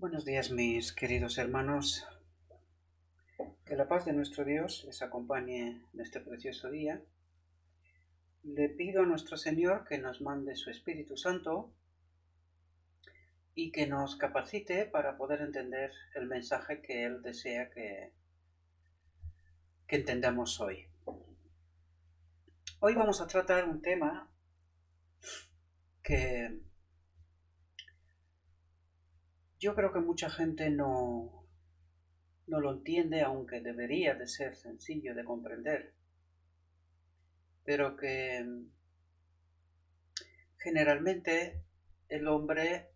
Buenos días, mis queridos hermanos. Que la paz de nuestro Dios les acompañe en este precioso día. Le pido a nuestro Señor que nos mande su Espíritu Santo y que nos capacite para poder entender el mensaje que Él desea que entendamos hoy. Hoy vamos a tratar un tema que yo creo que mucha gente no lo entiende, aunque debería de ser sencillo de comprender, pero que generalmente el hombre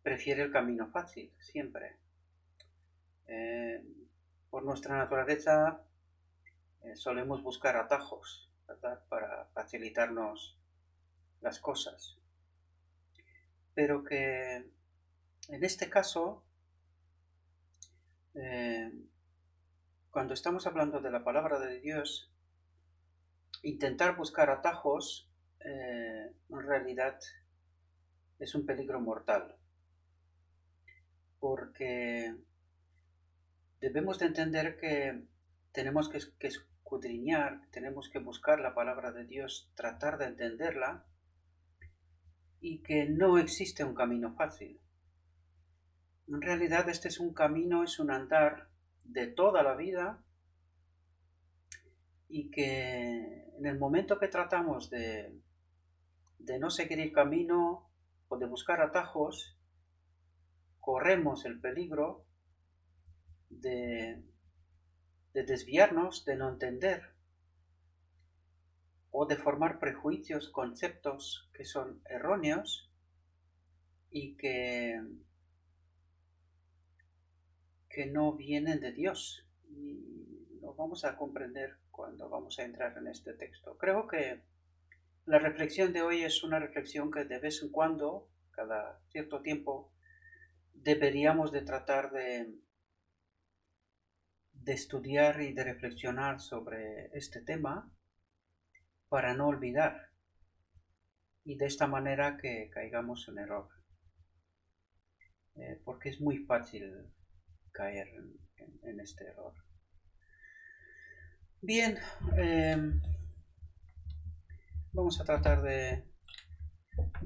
prefiere el camino fácil, siempre. Eh, por nuestra naturaleza solemos buscar atajos, ¿verdad? Para facilitarnos las cosas. Pero que en este caso, eh, cuando estamos hablando de la palabra de Dios, intentar buscar atajos en realidad es un peligro mortal. Porque debemos de entender que tenemos que escudriñar, tenemos que buscar la palabra de Dios, tratar de entenderla y que no existe un camino fácil. En realidad este es un camino, es un andar de toda la vida y que en el momento que tratamos de no seguir el camino o de buscar atajos, corremos el peligro de, de desviarnos, de no entender o de formar prejuicios, conceptos que son erróneos y que no vienen de Dios. Y lo vamos a comprender cuando vamos a entrar en este texto. Creo que la reflexión de hoy es una reflexión que de vez en cuando, cada cierto tiempo, deberíamos de tratar de estudiar y de reflexionar sobre este tema para no olvidar y de esta manera que caigamos en error. Porque es muy fácil caer en este error. Bien, vamos a tratar de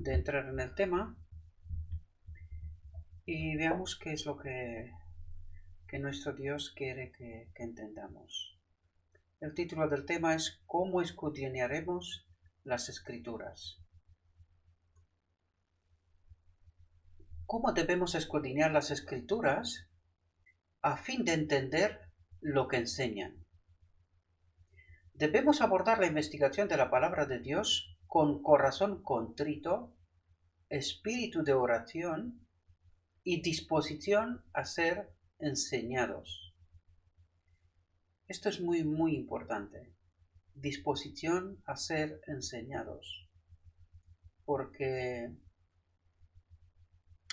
entrar en el tema y veamos qué es lo que nuestro Dios quiere que entendamos. El título del tema es ¿Cómo escudriñaremos las Escrituras? ¿Cómo debemos escudriñar las Escrituras a fin de entender lo que enseñan? Debemos abordar la investigación de la palabra de Dios con corazón contrito, espíritu de oración y disposición a ser enseñados. Esto es muy, muy importante. Disposición a ser enseñados. Porque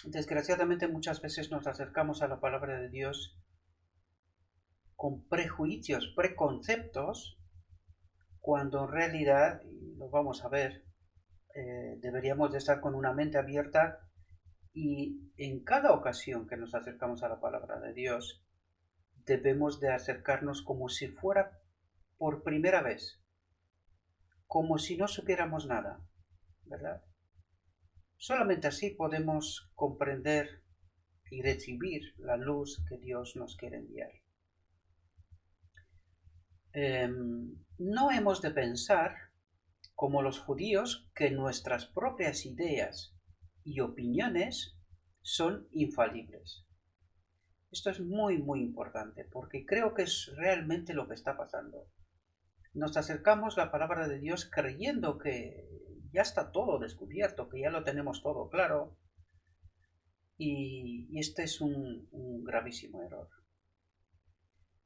desgraciadamente muchas veces nos acercamos a la palabra de Dios con prejuicios, preconceptos, cuando en realidad, y lo vamos a ver, deberíamos de estar con una mente abierta y en cada ocasión que nos acercamos a la palabra de Dios, debemos de acercarnos como si fuera por primera vez, como si no supiéramos nada, ¿verdad? Solamente así podemos comprender y recibir la luz que Dios nos quiere enviar. No hemos de pensar, como los judíos, que nuestras propias ideas y opiniones son infalibles. Esto es muy, muy importante porque creo que es realmente lo que está pasando. Nos acercamos a la palabra de Dios creyendo que ya está todo descubierto, que ya lo tenemos todo claro. Y este es un gravísimo error.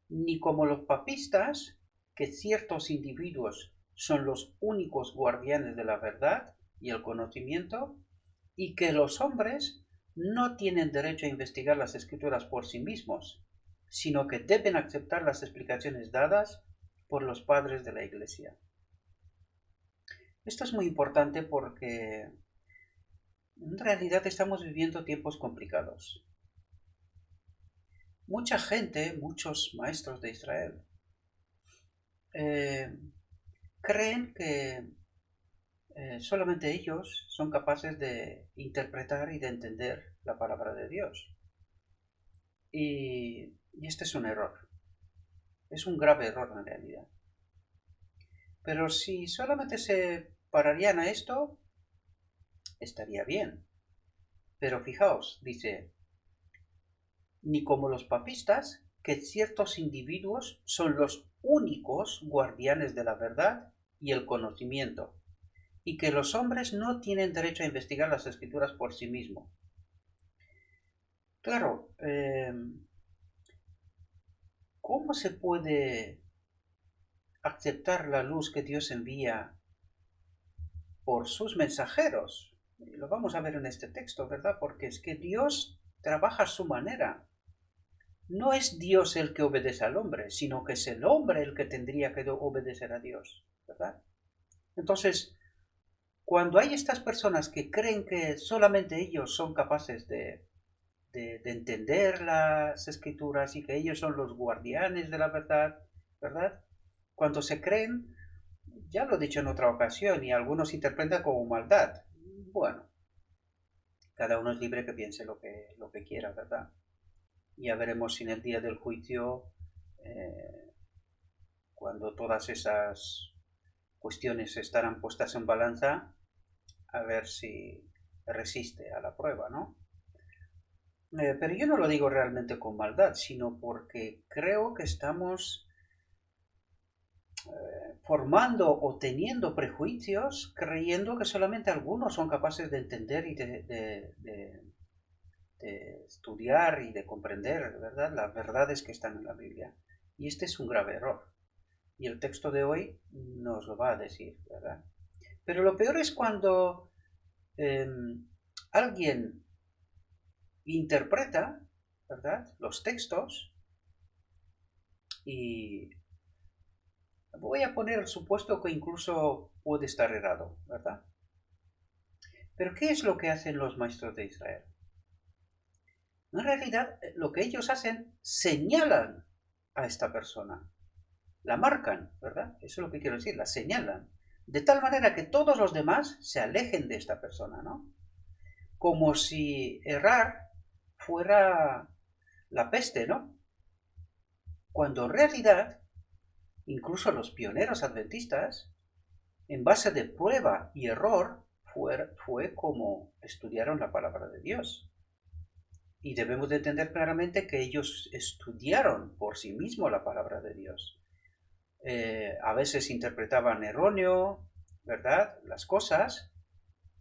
Ni como los papistas, que ciertos individuos son los únicos guardianes de la verdad y el conocimiento, y que los hombres no tienen derecho a investigar las escrituras por sí mismos, sino que deben aceptar las explicaciones dadas por los padres de la Iglesia. Esto es muy importante porque En realidad estamos viviendo tiempos complicados. Mucha gente, muchos maestros de Israel, eh, creen que solamente ellos son capaces de interpretar y de entender la palabra de Dios. Y este es un error. Es un grave error en realidad. Pero si solamente se pararían a esto, estaría bien. Pero fijaos, dice, ni como los papistas, que ciertos individuos son los únicos guardianes de la verdad y el conocimiento, y que los hombres no tienen derecho a investigar las escrituras por sí mismos. Claro, ¿cómo se puede aceptar la luz que Dios envía por sus mensajeros? Lo vamos a ver en este texto, ¿verdad? Porque es que Dios trabaja a su manera. No es Dios el que obedece al hombre, sino que es el hombre el que tendría que obedecer a Dios, ¿verdad? Entonces, cuando hay estas personas que creen que solamente ellos son capaces de entender las escrituras y que ellos son los guardianes de la verdad, ¿verdad? Cuando se creen, ya lo he dicho en otra ocasión y algunos interpretan como maldad. Bueno, cada uno es libre que piense lo que quiera, ¿verdad? Ya veremos si en el día del juicio, eh, cuando todas esas cuestiones estarán puestas en balanza, a ver si resiste a la prueba, ¿no? Pero yo no lo digo realmente con maldad, sino porque creo que estamos formando o teniendo prejuicios creyendo que solamente algunos son capaces de entender y de estudiar y de comprender, ¿verdad?, las verdades que están en la Biblia. Y este es un grave error. Y el texto de hoy nos lo va a decir, ¿verdad? Pero lo peor es cuando eh, alguien interpreta, ¿verdad?, los textos y voy a poner el supuesto que incluso puede estar errado, ¿verdad? Pero ¿qué es lo que hacen los maestros de Israel? En realidad, lo que ellos hacen, señalan a esta persona, la marcan, ¿verdad? Eso es lo que quiero decir, la señalan. De tal manera que todos los demás se alejen de esta persona, ¿no? Como si errar fuera la peste, ¿no? Cuando en realidad, incluso los pioneros adventistas, en base de prueba y error, fue como estudiaron la palabra de Dios. Y debemos de entender claramente que ellos estudiaron por sí mismos la palabra de Dios. A veces interpretaban erróneo, ¿verdad?, las cosas,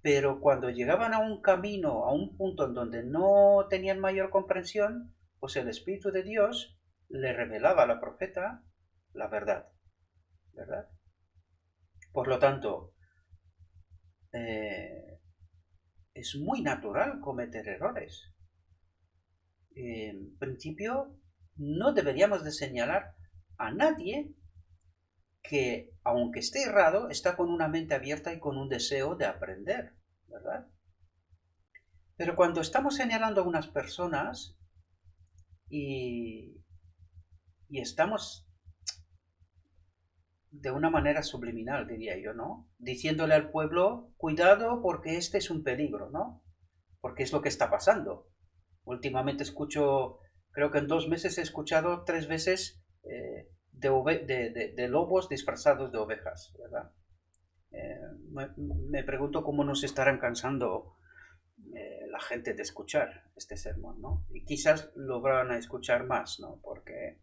pero cuando llegaban a un camino, a un punto en donde no tenían mayor comprensión, pues el Espíritu de Dios le revelaba a la profeta la verdad, ¿verdad? Por lo tanto, es muy natural cometer errores. En principio, no deberíamos de señalar a nadie que, aunque esté errado, está con una mente abierta y con un deseo de aprender, ¿verdad? Pero cuando estamos señalando a unas personas y, y estamos de una manera subliminal, diría yo, ¿no?, diciéndole al pueblo, cuidado porque este es un peligro, ¿no? Porque es lo que está pasando. Últimamente escucho, creo que en 2 meses he escuchado 3 veces de lobos disfrazados de ovejas, ¿verdad? Me pregunto cómo nos estarán cansando la gente de escuchar este sermón, ¿no? Y quizás lo van a escuchar más, ¿no? Porque,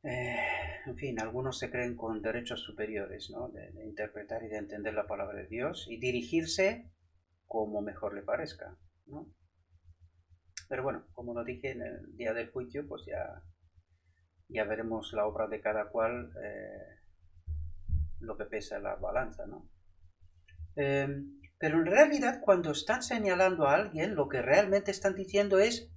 en fin, algunos se creen con derechos superiores, ¿no? De interpretar y de entender la palabra de Dios y dirigirse como mejor le parezca, ¿no? Pero bueno, como lo dije en el día del juicio, pues ya veremos la obra de cada cual, lo que pesa en la balanza, ¿no? Pero en realidad cuando están señalando a alguien, lo que realmente están diciendo es,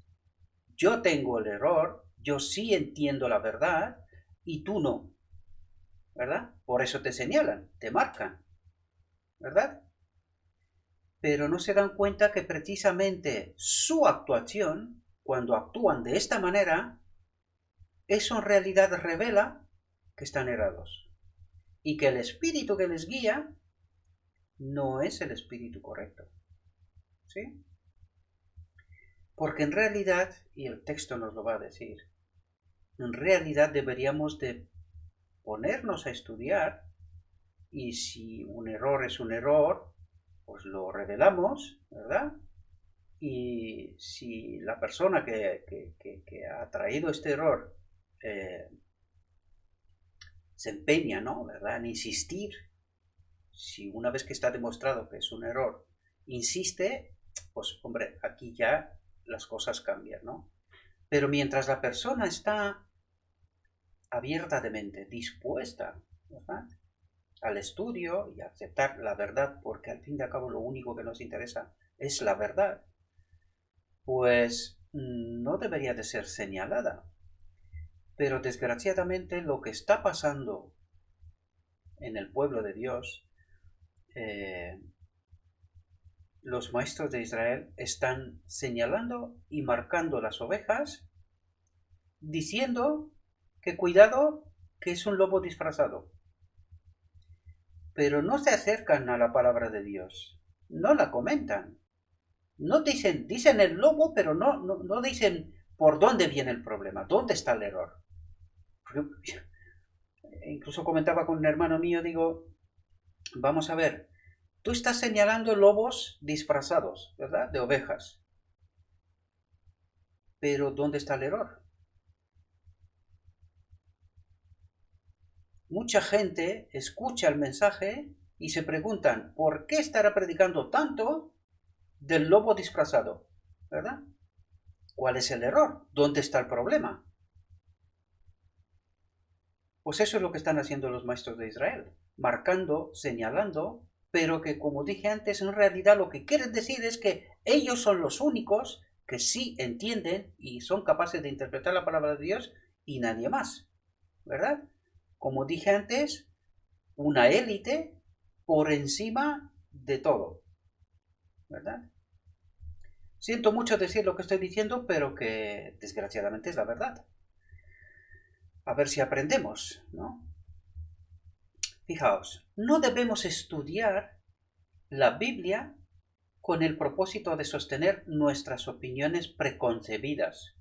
yo tengo el error, yo sí entiendo la verdad y tú no, ¿verdad? Por eso te señalan, te marcan, ¿verdad? pero no se dan cuenta que precisamente su actuación, cuando actúan de esta manera, eso en realidad revela que están errados y que el espíritu que les guía no es el espíritu correcto. ¿Sí? Porque en realidad, y el texto nos lo va a decir, en realidad deberíamos de ponernos a estudiar, y si un error es un error, pues lo revelamos, ¿verdad? Y si la persona que ha traído este error se empeña, ¿no? ¿Verdad? En insistir, si una vez que está demostrado que es un error, insiste, pues hombre, aquí ya las cosas cambian, ¿no? Pero mientras la persona está abierta de mente, dispuesta, ¿verdad?, al estudio y a aceptar la verdad, porque al fin y al cabo lo único que nos interesa es la verdad, pues no debería de ser señalada. Pero desgraciadamente lo que está pasando en el pueblo de Dios, los maestros de Israel están señalando y marcando las ovejas, diciendo que cuidado, que es un lobo disfrazado. Pero no se acercan a la palabra de Dios, no la comentan. No dicen el lobo, pero no dicen por dónde viene el problema, dónde está el error. Incluso comentaba con un hermano mío, digo, vamos a ver, tú estás señalando lobos disfrazados, ¿verdad?, de ovejas. Pero ¿dónde está el error? Mucha gente escucha el mensaje y se preguntan, ¿por qué estará predicando tanto del lobo disfrazado? ¿Verdad? ¿Cuál es el error? ¿Dónde está el problema? Pues eso es lo que están haciendo los maestros de Israel, marcando, señalando, pero que, como dije antes, en realidad lo que quieren decir es que ellos son los únicos que sí entienden y son capaces de interpretar la palabra de Dios y nadie más, ¿verdad? Como dije antes, una élite por encima de todo, ¿verdad? Siento mucho decir lo que estoy diciendo, pero que desgraciadamente es la verdad. A ver si aprendemos, ¿no? Fijaos, no debemos estudiar la Biblia con el propósito de sostener nuestras opiniones preconcebidas,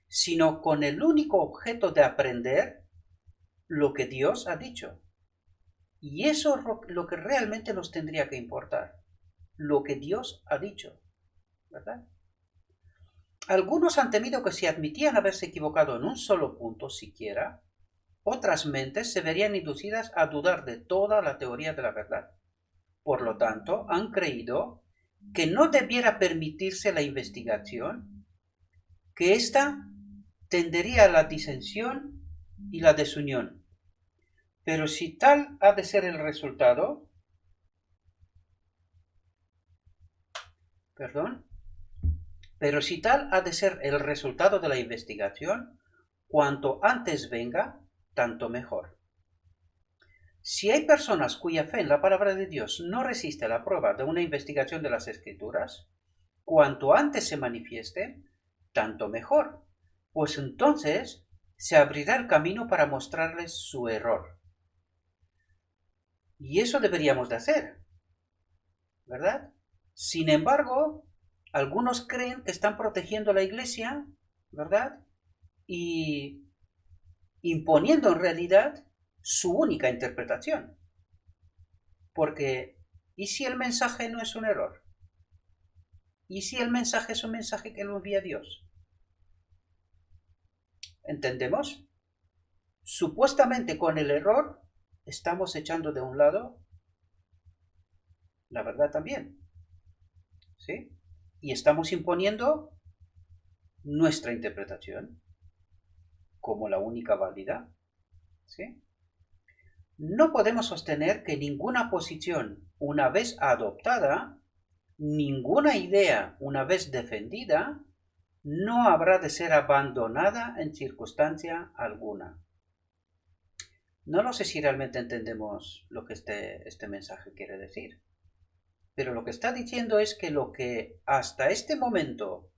sino con el único objeto de aprender lo que Dios ha dicho. Y eso es lo que realmente nos tendría que importar, lo que Dios ha dicho, ¿verdad? Algunos han temido que si admitían haberse equivocado en un solo punto siquiera, otras mentes se verían inducidas a dudar de toda la teoría de la verdad. Por lo tanto, han creído que no debiera permitirse la investigación, que ésta tendería a la disensión y la desunión. Pero si tal ha de ser el resultado, pero si tal ha de ser el resultado de la investigación, cuanto antes venga, tanto mejor. Si hay personas cuya fe en la palabra de Dios no resiste a la prueba de una investigación de las Escrituras, cuanto antes se manifieste, tanto mejor, pues entonces se abrirá el camino para mostrarles su error. Y eso deberíamos de hacer, ¿verdad? Sin embargo, algunos creen que están protegiendo a la Iglesia, ¿verdad?, y imponiendo en realidad su única interpretación. Porque, ¿y si el mensaje no es un error? ¿Y si el mensaje es un mensaje que lo envía Dios? ¿Entendemos? Supuestamente con el error estamos echando de un lado la verdad también, ¿sí? Y estamos imponiendo nuestra interpretación como la única válida, ¿sí? No podemos sostener que ninguna posición, una vez adoptada, ninguna idea, una vez defendida, no habrá de ser abandonada en circunstancia alguna. No lo sé si realmente entendemos lo que este mensaje quiere decir, Pero lo que está diciendo es que lo que hasta este momento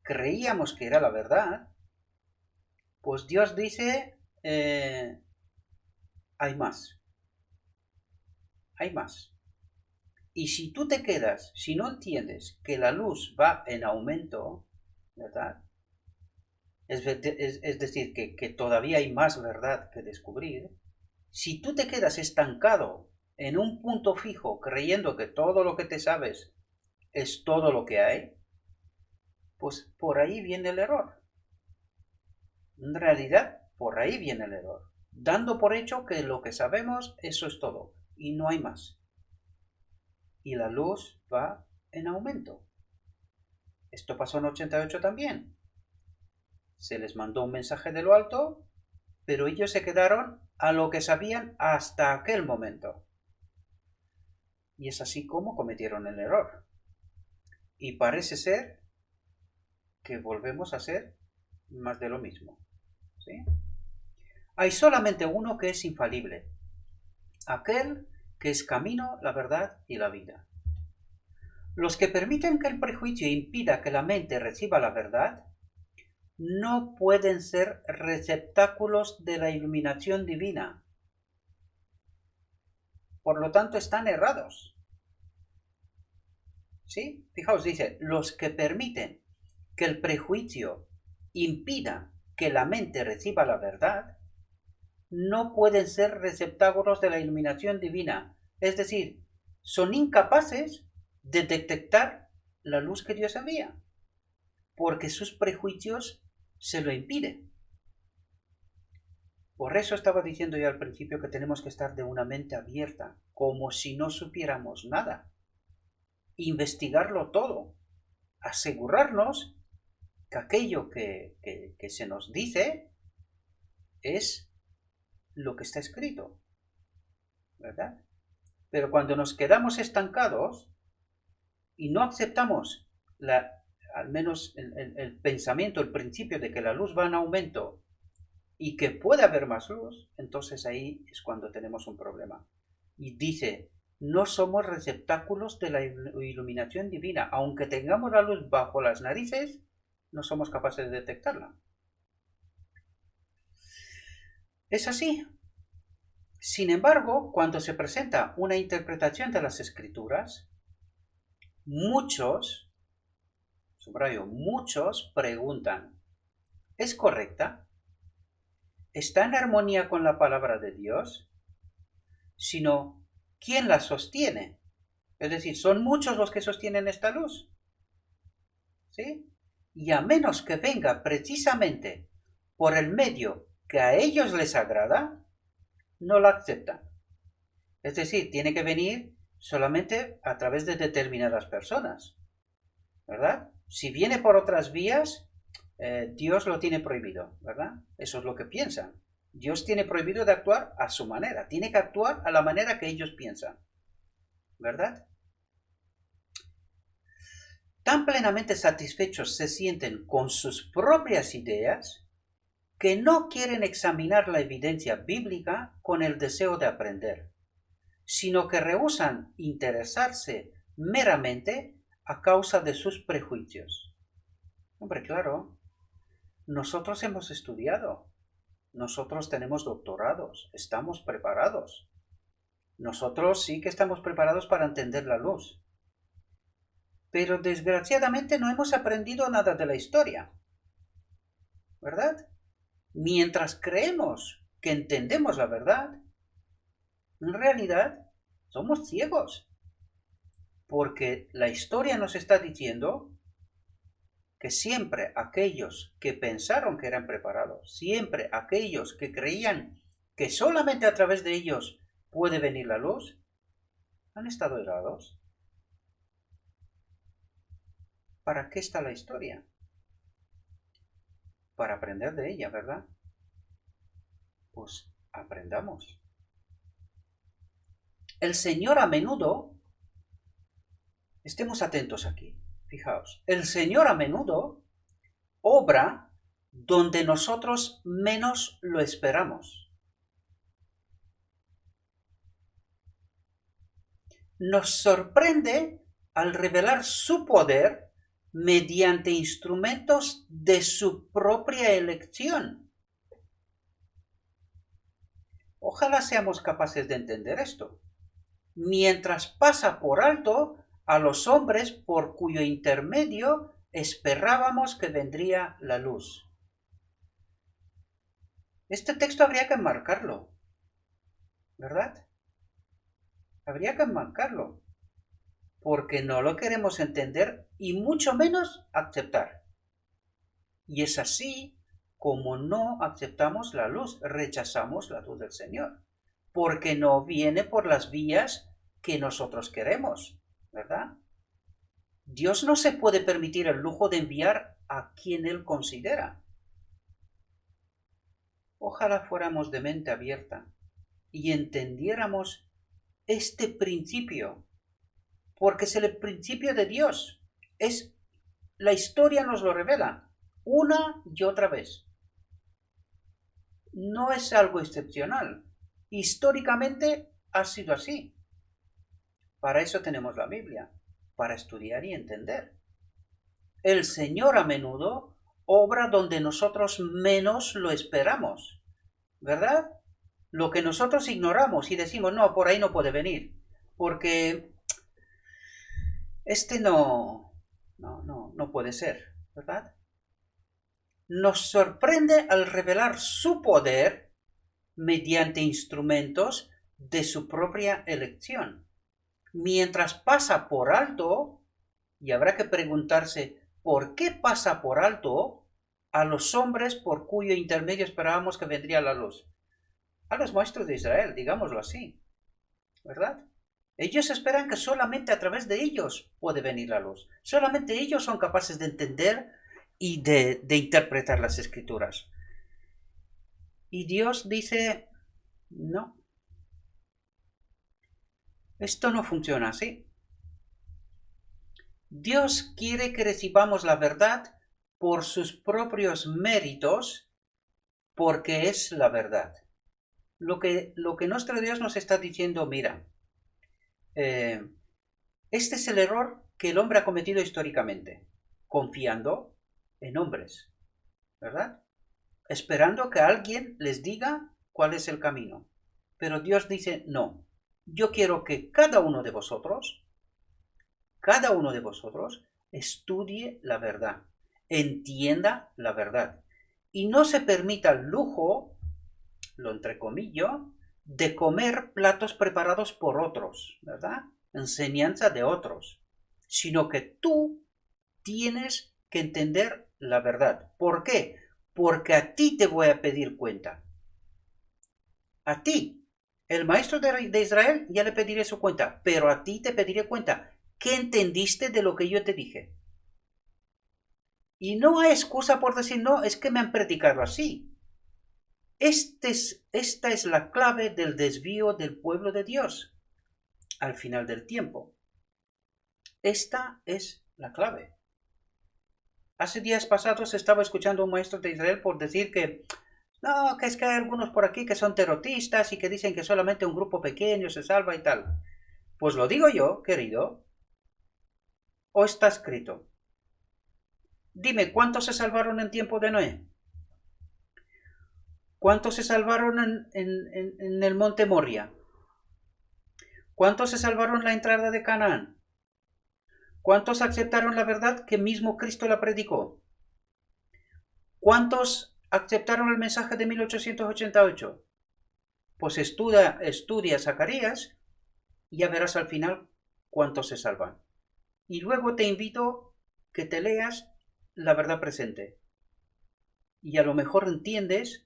creíamos que era la verdad, pues Dios dice, hay más, hay más. Y si tú te quedas, si no entiendes que la luz va en aumento, ¿verdad? Es decir, que todavía hay más verdad que descubrir. Si tú te quedas estancado en un punto fijo creyendo que todo lo que te sabes es todo lo que hay, pues por ahí viene el error. En realidad, por ahí viene el error. Dando por hecho que lo que sabemos, eso es todo. Y no hay más. Y la luz va en aumento. Esto pasó en 88 también. Se les mandó un mensaje de lo alto, pero ellos se quedaron a lo que sabían hasta aquel momento. Y es así como cometieron el error. Y parece ser que volvemos a ser más de lo mismo. ¿Sí? Hay solamente uno que es infalible, aquel que es camino, la verdad y la vida. Los que permiten que el prejuicio impida que la mente reciba la verdad no pueden ser receptáculos de la iluminación divina. Por lo tanto, están errados. ¿Sí? Fijaos, dice, los que permiten que el prejuicio impida que la mente reciba la verdad no pueden ser receptáculos de la iluminación divina. Es decir, son incapaces de detectar la luz que Dios envía, porque sus prejuicios se lo impiden. Por eso estaba diciendo yo al principio que tenemos que estar de una mente abierta, como si no supiéramos nada. Investigarlo todo, asegurarnos que aquello que se nos dice es lo que está escrito, ¿verdad? Pero cuando nos quedamos estancados y no aceptamos al menos el pensamiento, el principio de que la luz va en aumento y que puede haber más luz, entonces ahí es cuando tenemos un problema. Y dice, no somos receptáculos de la iluminación divina. Aunque tengamos la luz bajo las narices, no somos capaces de detectarla. Es así. Sin embargo, cuando se presenta una interpretación de las escrituras, muchos, subrayo, muchos preguntan, ¿es correcta? ¿Está en armonía con la palabra de Dios? Sino, ¿quién la sostiene? Es decir, son muchos los que sostienen esta luz. ¿Sí? Y a menos que venga precisamente por el medio que a ellos les agrada, no la aceptan. Es decir, tiene que venir solamente a través de determinadas personas, ¿verdad? Si viene por otras vías, Dios lo tiene prohibido, ¿verdad? Eso es lo que piensan. Dios tiene prohibido de actuar a su manera, tiene que actuar a la manera que ellos piensan, ¿verdad? Tan plenamente satisfechos se sienten con sus propias ideas que no quieren examinar la evidencia bíblica con el deseo de aprender, sino que rehúsan interesarse meramente a causa de sus prejuicios. Hombre, claro, nosotros hemos estudiado, nosotros tenemos doctorados, estamos preparados. Nosotros sí que estamos preparados para entender la luz. Pero desgraciadamente no hemos aprendido nada de la historia, ¿verdad? Mientras creemos que entendemos la verdad, en realidad somos ciegos. Porque la historia nos está diciendo que siempre aquellos que pensaron que eran preparados, siempre aquellos que creían que solamente a través de ellos puede venir la luz, han estado errados. ¿Para qué está la historia? Para aprender de ella, ¿verdad? Pues aprendamos. El Señor a menudo, estemos atentos aquí, fijaos, el Señor a menudo obra donde nosotros menos lo esperamos. Nos sorprende al revelar su poder mediante instrumentos de su propia elección. Ojalá seamos capaces de entender esto. Mientras pasa por alto a los hombres por cuyo intermedio esperábamos que vendría la luz. Este texto habría que enmarcarlo, ¿verdad? Habría que enmarcarlo, porque no lo queremos entender y mucho menos aceptar. Y es así como no aceptamos la luz, rechazamos la luz del Señor, porque no viene por las vías que nosotros queremos, ¿verdad? Dios no se puede permitir el lujo de enviar a quien Él considera. Ojalá fuéramos de mente abierta y entendiéramos este principio, porque es el principio de Dios. La historia nos lo revela una y otra vez. No es algo excepcional. Históricamente ha sido así. Para eso tenemos la Biblia, para estudiar y entender. El Señor a menudo obra donde nosotros menos lo esperamos, ¿verdad? Lo que nosotros ignoramos y decimos, no, por ahí no puede venir, porque no puede ser, ¿verdad? Nos sorprende al revelar su poder mediante instrumentos de su propia elección. Mientras pasa por alto, y habrá que preguntarse, ¿por qué pasa por alto a los hombres por cuyo intermedio esperábamos que vendría la luz? A los maestros de Israel, digámoslo así, ¿verdad? Ellos esperan que solamente a través de ellos puede venir la luz. Solamente ellos son capaces de entender y de interpretar las escrituras. Y Dios dice, no, esto no funciona así. Dios quiere que recibamos la verdad por sus propios méritos, porque es la verdad. Lo que nuestro Dios nos está diciendo, mira, este es el error que el hombre ha cometido históricamente, confiando en hombres, ¿verdad? Esperando que alguien les diga cuál es el camino. Pero Dios dice, no, yo quiero que cada uno de vosotros estudie la verdad, entienda la verdad y no se permita el lujo, lo entrecomillo, de comer platos preparados por otros, ¿verdad? Enseñanza de otros, sino que tú tienes que entender la verdad. ¿Por qué? Porque a ti te voy a pedir cuenta. A ti, el maestro de Israel, ya le pediré su cuenta, pero a ti te pediré cuenta. ¿Qué entendiste de lo que yo te dije? Y no hay excusa por decir, no, es que me han predicado así. Esta es la clave del desvío del pueblo de Dios al final del tiempo. Esta es la clave. Hace días pasados estaba escuchando a un maestro de Israel por decir que no, que es que hay algunos por aquí que son terroristas y que dicen que solamente un grupo pequeño se salva y tal. Pues lo digo yo, querido, o está escrito. Dime, ¿cuántos se salvaron en tiempo de Noé? ¿Cuántos se salvaron en el monte Moria? ¿Cuántos se salvaron en la entrada de Canaán? ¿Cuántos aceptaron la verdad que mismo Cristo la predicó? ¿Cuántos aceptaron el mensaje de 1888? Pues estudia Zacarías y ya verás al final cuántos se salvan. Y luego te invito que te leas la verdad presente. Y a lo mejor entiendes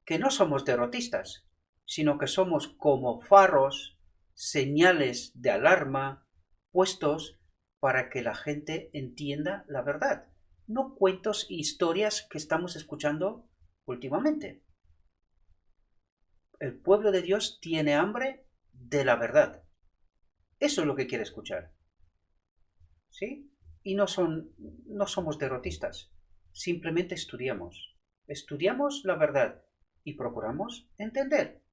que no somos derrotistas, sino que somos como faros, señales de alarma, puestos para que la gente entienda la verdad. No cuentos e historias que estamos escuchando últimamente. El pueblo de Dios tiene hambre de la verdad. Eso es lo que quiere escuchar. ¿Sí? Y no somos derrotistas. Simplemente estudiamos. Estudiamos la verdad y procuramos entender.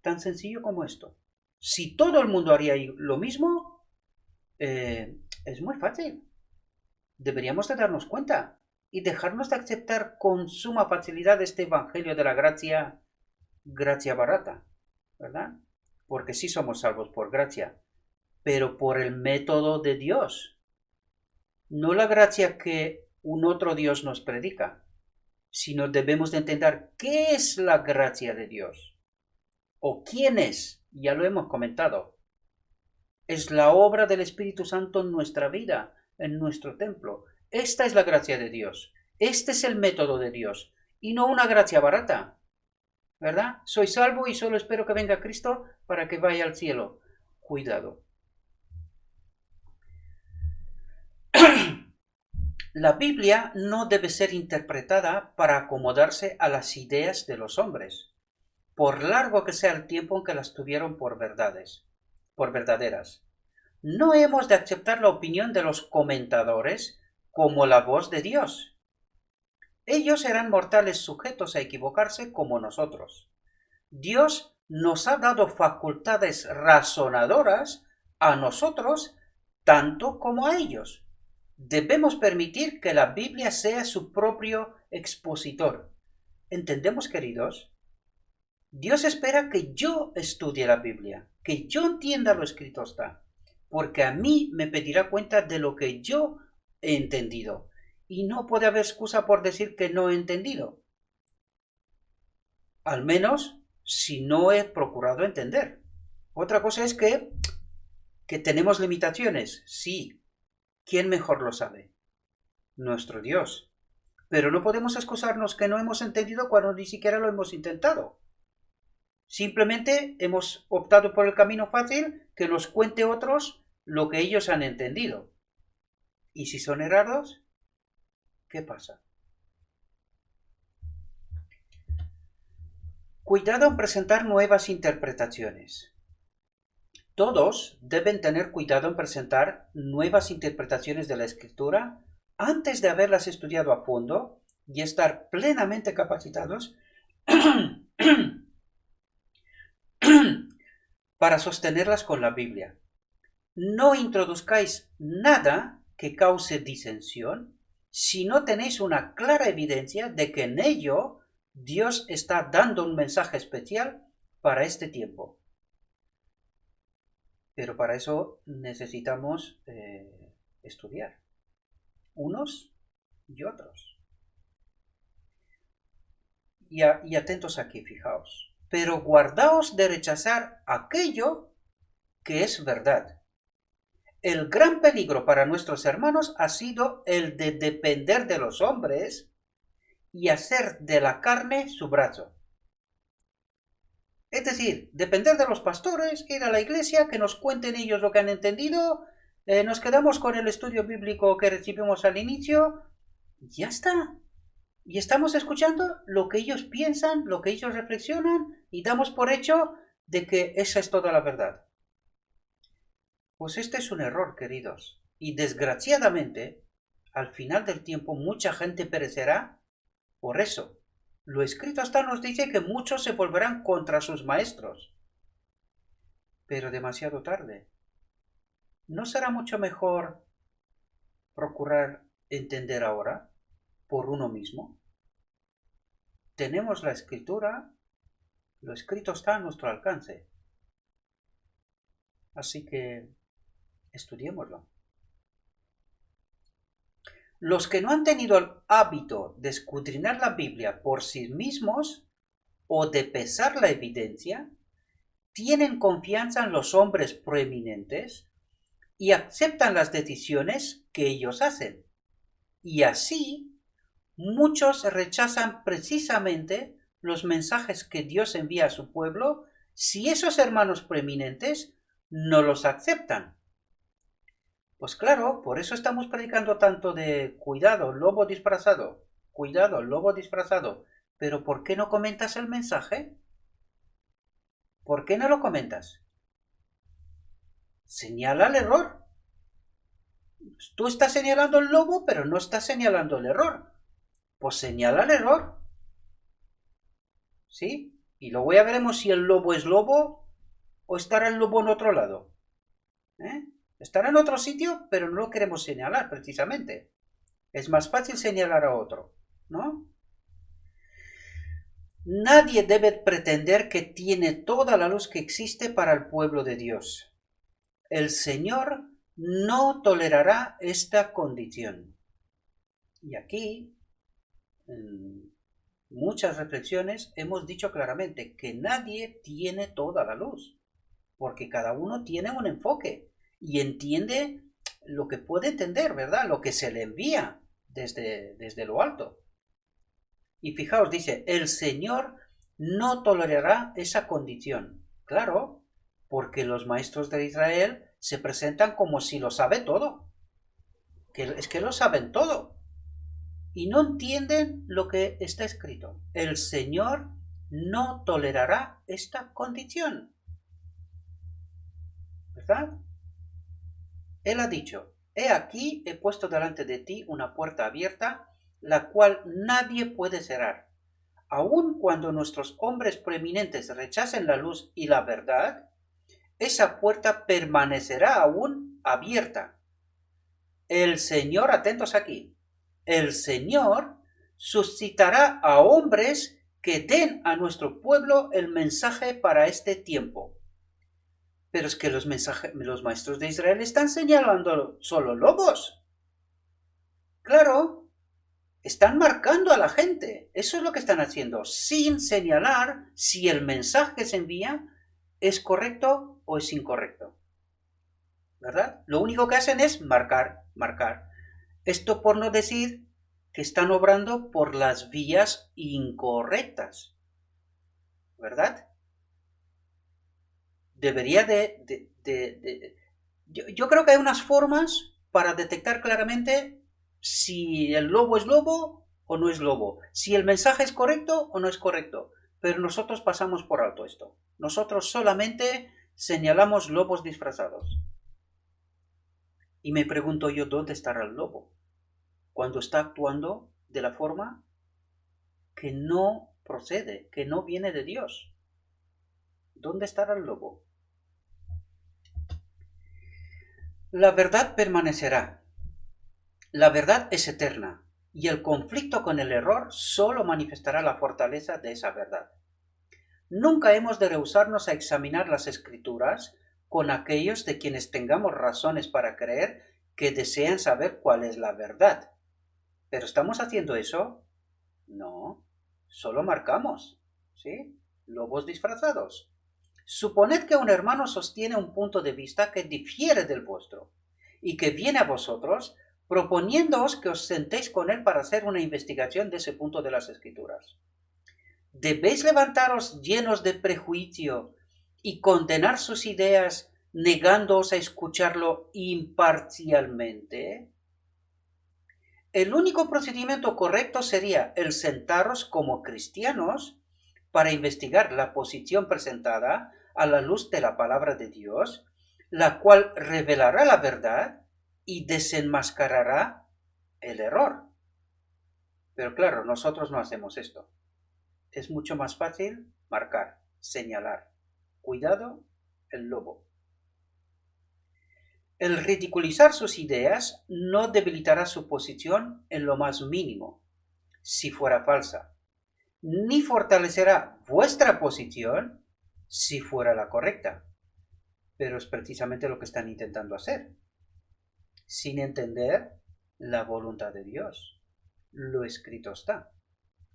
Tan sencillo como esto. Si todo el mundo haría lo mismo, Es muy fácil. Deberíamos de darnos cuenta y dejarnos de aceptar con suma facilidad este evangelio de la gracia barata, ¿verdad? Porque sí somos salvos por gracia, pero por el método de Dios, no la gracia que un otro Dios nos predica, sino debemos de entender qué es la gracia de Dios o quién es, ya lo hemos comentado. Es la obra del Espíritu Santo en nuestra vida, en nuestro templo. Esta es la gracia de Dios. Este es el método de Dios y no una gracia barata, ¿verdad? Soy salvo y solo espero que venga Cristo para que vaya al cielo. Cuidado. La Biblia no debe ser interpretada para acomodarse a las ideas de los hombres, por largo que sea el tiempo en que las tuvieron por verdaderas. No hemos de aceptar la opinión de los comentadores como la voz de Dios. Ellos eran mortales sujetos a equivocarse como nosotros. Dios nos ha dado facultades razonadoras a nosotros tanto como a ellos. Debemos permitir que la Biblia sea su propio expositor. ¿Entendemos, queridos? Dios espera que yo estudie la Biblia, que yo entienda lo escrito está, porque a mí me pedirá cuenta de lo que yo he entendido. Y no puede haber excusa por decir que no he entendido. Al menos si no he procurado entender. Otra cosa es que tenemos limitaciones. Sí. ¿Quién mejor lo sabe? Nuestro Dios. Pero no podemos excusarnos que no hemos entendido cuando ni siquiera lo hemos intentado. Simplemente hemos optado por el camino fácil, que nos cuente otros lo que ellos han entendido. ¿Y si son errados? ¿Qué pasa? Cuidado en presentar nuevas interpretaciones. Todos deben tener cuidado en presentar nuevas interpretaciones de la escritura antes de haberlas estudiado a fondo y estar plenamente capacitados para sostenerlas con la Biblia. No introduzcáis nada que cause disensión si no tenéis una clara evidencia de que en ello Dios está dando un mensaje especial para este tiempo. Pero para eso necesitamos estudiar, unos y otros. Y atentos aquí, fijaos. Pero guardaos de rechazar aquello que es verdad. El gran peligro para nuestros hermanos ha sido el de depender de los hombres y hacer de la carne su brazo. Es decir, depender de los pastores, ir a la iglesia, que nos cuenten ellos lo que han entendido, nos quedamos con el estudio bíblico que recibimos al inicio, ya está. Y estamos escuchando lo que ellos piensan, lo que ellos reflexionan, y damos por hecho de que esa es toda la verdad. Pues este es un error, queridos. Y desgraciadamente, al final del tiempo, mucha gente perecerá por eso. Lo escrito hasta nos dice que muchos se volverán contra sus maestros. Pero demasiado tarde. ¿No será mucho mejor procurar entender ahora por uno mismo? Tenemos la escritura, lo escrito está a nuestro alcance. Así que estudiémoslo. Los que no han tenido el hábito de escudriñar la Biblia por sí mismos o de pesar la evidencia, tienen confianza en los hombres proeminentes y aceptan las decisiones que ellos hacen. Y así, muchos rechazan precisamente los mensajes que Dios envía a su pueblo si esos hermanos proeminentes no los aceptan. Pues claro, por eso estamos predicando tanto de cuidado, lobo disfrazado, cuidado, lobo disfrazado. Pero ¿por qué no comentas el mensaje? ¿Por qué no lo comentas? Señala el error. Tú estás señalando el lobo, pero no estás señalando el error. Pues señala el error. ¿Sí? Y luego ya veremos si el lobo es lobo o estará el lobo en otro lado. ¿Eh? Estará en otro sitio, pero no lo queremos señalar precisamente. Es más fácil señalar a otro, ¿no? Nadie debe pretender que tiene toda la luz que existe para el pueblo de Dios. El Señor no tolerará esta condición. Y aquí, en muchas reflexiones, hemos dicho claramente que nadie tiene toda la luz, porque cada uno tiene un enfoque y entiende lo que puede entender, ¿verdad? Lo que se le envía desde lo alto. Y fijaos, dice, el Señor no tolerará esa condición. Claro, porque los maestros de Israel se presentan como si lo sabe todo. Es que lo saben todo. Y no entienden lo que está escrito. El Señor no tolerará esta condición. ¿Verdad? Él ha dicho, he aquí he puesto delante de ti una puerta abierta, la cual nadie puede cerrar. Aun cuando nuestros hombres preeminentes rechacen la luz y la verdad, esa puerta permanecerá aún abierta. El Señor, atentos aquí, el Señor suscitará a hombres que den a nuestro pueblo el mensaje para este tiempo. Pero es que los maestros de Israel están señalando solo lobos. Claro, están marcando a la gente. Eso es lo que están haciendo, sin señalar si el mensaje que se envía es correcto o es incorrecto. ¿Verdad? Lo único que hacen es marcar. Esto por no decir que están obrando por las vías incorrectas. ¿Verdad? Debería yo creo que hay unas formas para detectar claramente si el lobo es lobo o no es lobo, si el mensaje es correcto o no es correcto, pero nosotros pasamos por alto esto. Nosotros solamente señalamos lobos disfrazados. Y me pregunto yo, ¿dónde estará el lobo? Cuando está actuando de la forma que no procede, que no viene de Dios. ¿Dónde estará el lobo? La verdad permanecerá. La verdad es eterna, y el conflicto con el error solo manifestará la fortaleza de esa verdad. Nunca hemos de rehusarnos a examinar las Escrituras con aquellos de quienes tengamos razones para creer que desean saber cuál es la verdad. ¿Pero estamos haciendo eso? No, solo marcamos, ¿sí? Lobos disfrazados. Suponed que un hermano sostiene un punto de vista que difiere del vuestro, y que viene a vosotros proponiéndoos que os sentéis con él para hacer una investigación de ese punto de las Escrituras. ¿Debéis levantaros llenos de prejuicio y condenar sus ideas negándoos a escucharlo imparcialmente? El único procedimiento correcto sería el sentaros como cristianos para investigar la posición presentada a la luz de la palabra de Dios, la cual revelará la verdad y desenmascarará el error. Pero claro, nosotros no hacemos esto. Es mucho más fácil marcar, señalar. Cuidado, el lobo. El ridiculizar sus ideas no debilitará su posición en lo más mínimo, si fuera falsa, ni fortalecerá vuestra posición si fuera la correcta. Pero es precisamente lo que están intentando hacer, sin entender la voluntad de Dios. Lo escrito está,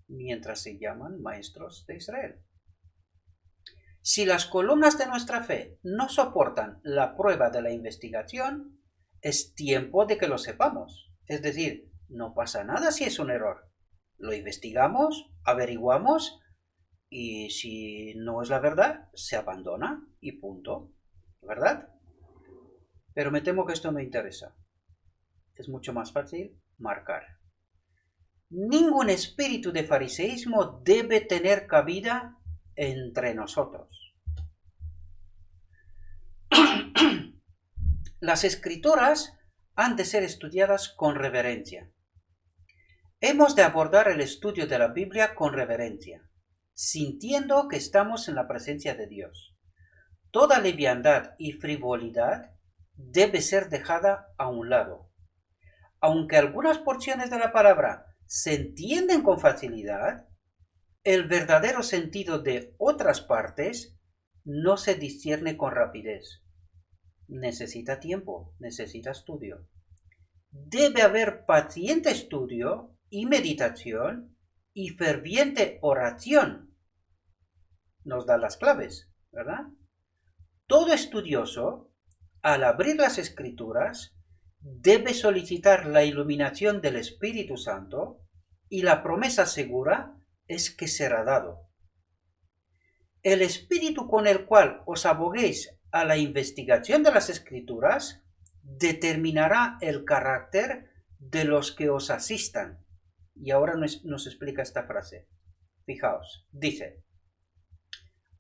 mientras se llaman maestros de Israel. Si las columnas de nuestra fe no soportan la prueba de la investigación, es tiempo de que lo sepamos. Es decir, no pasa nada si es un error. Lo investigamos, averiguamos y si no es la verdad, se abandona y punto. ¿Verdad? Pero me temo que esto no interesa. Es mucho más fácil marcar. Ningún espíritu de fariseísmo debe tener cabida entre nosotros. Las Escrituras han de ser estudiadas con reverencia. Hemos de abordar el estudio de la Biblia con reverencia, sintiendo que estamos en la presencia de Dios. Toda liviandad y frivolidad debe ser dejada a un lado. Aunque algunas porciones de la palabra se entienden con facilidad, el verdadero sentido de otras partes no se discierne con rapidez. Necesita tiempo, necesita estudio. Debe haber paciente estudio y meditación y ferviente oración. Nos da las claves, ¿verdad? Todo estudioso, al abrir las Escrituras, debe solicitar la iluminación del Espíritu Santo y la promesa segura es que será dado. El espíritu con el cual os aboguéis a la investigación de las Escrituras determinará el carácter de los que os asistan. Y ahora nos explica esta frase. Fijaos, dice: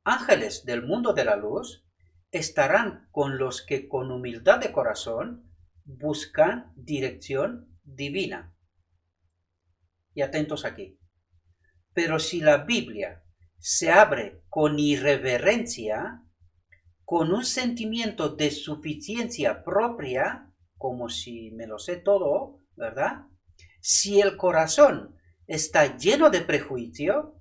ángeles del mundo de la luz estarán con los que con humildad de corazón buscan dirección divina. Y atentos aquí. Pero si la Biblia se abre con irreverencia, con un sentimiento de suficiencia propia, como si me lo sé todo, ¿verdad? Si el corazón está lleno de prejuicio,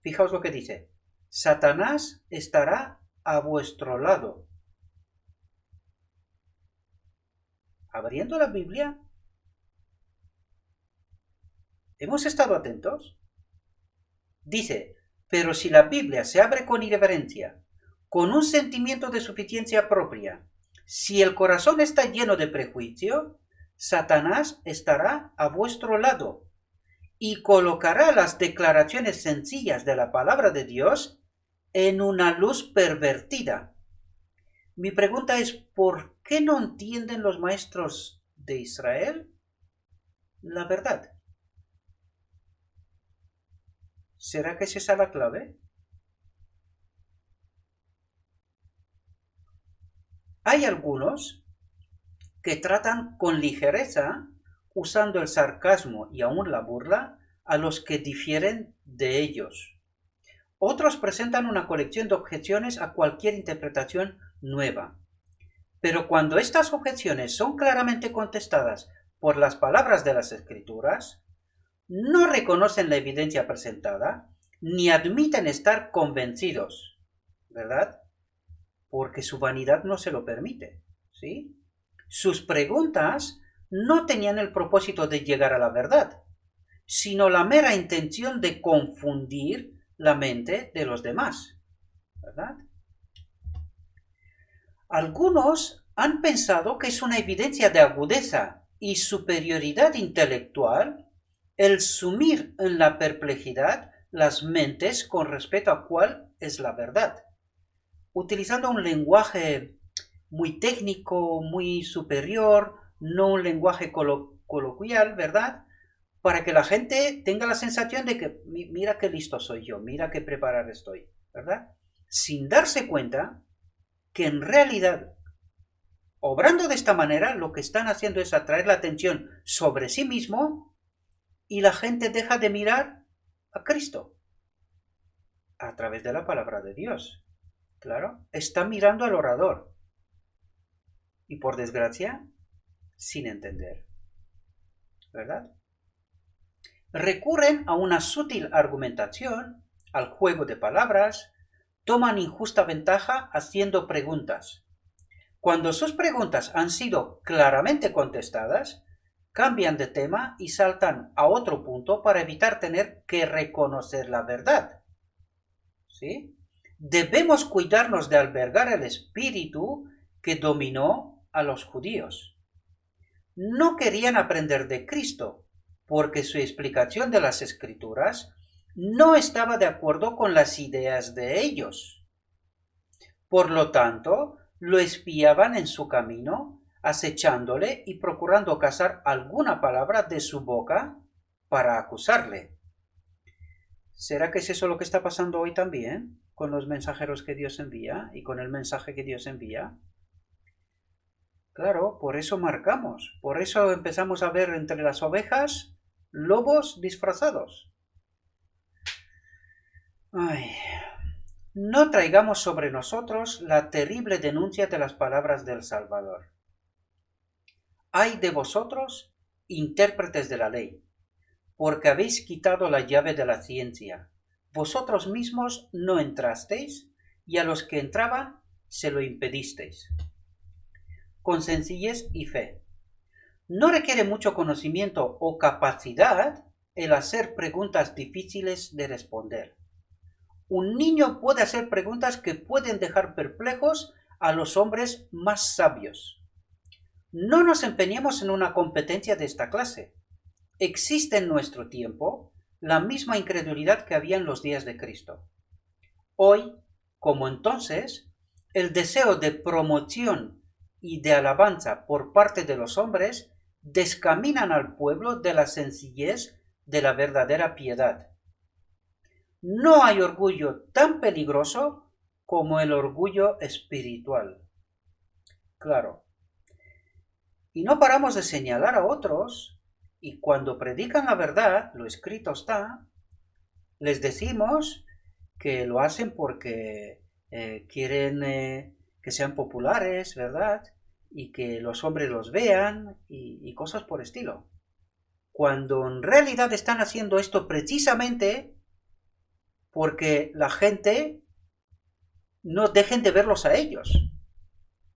fijaos lo que dice: Satanás estará a vuestro lado. Abriendo la Biblia, ¿hemos estado atentos? Dice: pero si la Biblia se abre con irreverencia, con un sentimiento de suficiencia propia, si el corazón está lleno de prejuicio, Satanás estará a vuestro lado y colocará las declaraciones sencillas de la palabra de Dios en una luz pervertida. Mi pregunta es: ¿por qué no entienden los maestros de Israel la verdad? ¿Será que es esa la clave? Hay algunos que tratan con ligereza, usando el sarcasmo y aún la burla, a los que difieren de ellos. Otros presentan una colección de objeciones a cualquier interpretación nueva. Pero cuando estas objeciones son claramente contestadas por las palabras de las Escrituras, no reconocen la evidencia presentada, ni admiten estar convencidos, ¿verdad? Porque su vanidad no se lo permite, ¿sí? Sus preguntas no tenían el propósito de llegar a la verdad, sino la mera intención de confundir la mente de los demás, ¿verdad? Algunos han pensado que es una evidencia de agudeza y superioridad intelectual el sumir en la perplejidad las mentes con respecto a cuál es la verdad, utilizando un lenguaje muy técnico, muy superior, no un lenguaje coloquial, ¿verdad? Para que la gente tenga la sensación de que mira qué listo soy yo, mira qué preparado estoy, ¿verdad? Sin darse cuenta que en realidad, obrando de esta manera, lo que están haciendo es atraer la atención sobre sí mismo y la gente deja de mirar a Cristo a través de la palabra de Dios. Claro, está mirando al orador y, por desgracia, sin entender, ¿verdad? Recurren a una sutil argumentación, al juego de palabras, toman injusta ventaja haciendo preguntas. Cuando sus preguntas han sido claramente contestadas, cambian de tema y saltan a otro punto para evitar tener que reconocer la verdad. ¿Sí? Debemos cuidarnos de albergar el espíritu que dominó a los judíos. No querían aprender de Cristo, porque su explicación de las Escrituras no estaba de acuerdo con las ideas de ellos. Por lo tanto, lo espiaban en su camino, acechándole y procurando cazar alguna palabra de su boca para acusarle. ¿Será que es eso lo que está pasando hoy también con los mensajeros que Dios envía y con el mensaje que Dios envía? Claro, por eso marcamos, por eso empezamos a ver entre las ovejas lobos disfrazados. Ay, no traigamos sobre nosotros la terrible denuncia de las palabras del Salvador. Ay de vosotros, intérpretes de la ley, porque habéis quitado la llave de la ciencia. Vosotros mismos no entrasteis, y a los que entraban se lo impedisteis. Con sencillez y fe. No requiere mucho conocimiento o capacidad el hacer preguntas difíciles de responder. Un niño puede hacer preguntas que pueden dejar perplejos a los hombres más sabios. No nos empeñemos en una competencia de esta clase. Existe en nuestro tiempo la misma incredulidad que había en los días de Cristo. Hoy, como entonces, el deseo de promoción y de alabanza por parte de los hombres descaminan al pueblo de la sencillez de la verdadera piedad. No hay orgullo tan peligroso como el orgullo espiritual. Claro. Y no paramos de señalar a otros, y cuando predican la verdad, lo escrito está, les decimos que lo hacen porque quieren que sean populares, ¿verdad? Y que los hombres los vean y cosas por estilo. Cuando en realidad están haciendo esto precisamente porque la gente no dejen de verlos a ellos,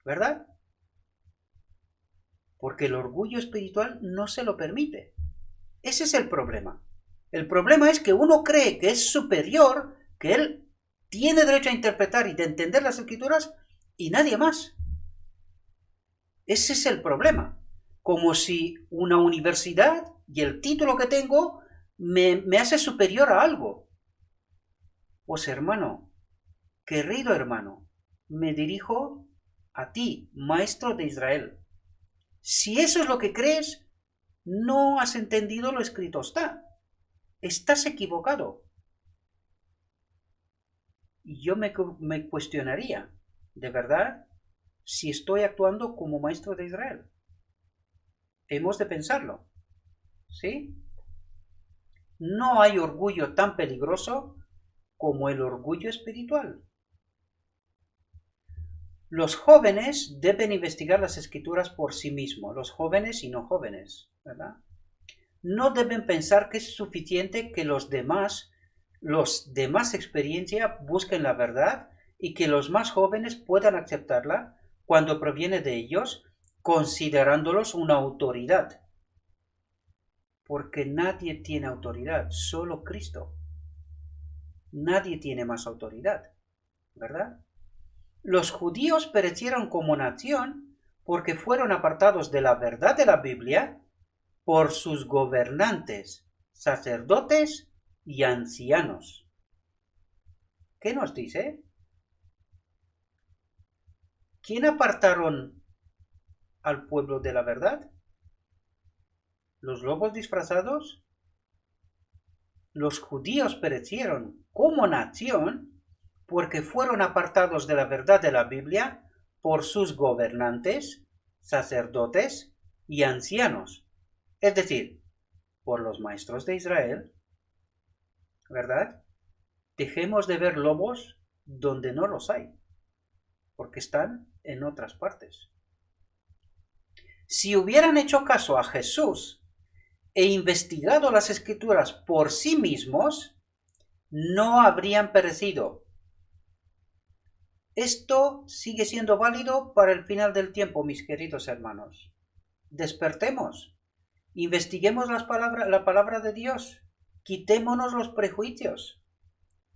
¿verdad? Porque el orgullo espiritual no se lo permite. Ese es el problema. El problema es que uno cree que es superior, que él tiene derecho a interpretar y de entender las escrituras y nadie más. Ese es el problema. Como si una universidad y el título que tengo me hace superior a algo. Pues hermano, querido hermano, me dirijo a ti, maestro de Israel. Si eso es lo que crees, no has entendido lo escrito está. Estás equivocado. Y yo me cuestionaría, ¿de verdad? Si estoy actuando como maestro de Israel. Hemos de pensarlo. ¿Sí? No hay orgullo tan peligroso como el orgullo espiritual. Los jóvenes deben investigar las escrituras por sí mismos, los jóvenes y no jóvenes, ¿verdad? No deben pensar que es suficiente que los demás experiencia busquen la verdad y que los más jóvenes puedan aceptarla cuando proviene de ellos, considerándolos una autoridad. Porque nadie tiene autoridad, solo Cristo. Nadie tiene más autoridad, ¿verdad? Los judíos perecieron como nación porque fueron apartados de la verdad de la Biblia por sus gobernantes, sacerdotes y ancianos. ¿Qué nos dice? ¿Quién apartaron al pueblo de la verdad? ¿Los lobos disfrazados? Los judíos perecieron como nación porque fueron apartados de la verdad de la Biblia por sus gobernantes, sacerdotes y ancianos, es decir, por los maestros de Israel, ¿verdad? Dejemos de ver lobos donde no los hay, porque están en otras partes. Si hubieran hecho caso a Jesús e investigado las escrituras por sí mismos, no habrían perecido. Esto sigue siendo válido para el final del tiempo, mis queridos hermanos. Despertemos, investiguemos la palabra de Dios, quitémonos los prejuicios.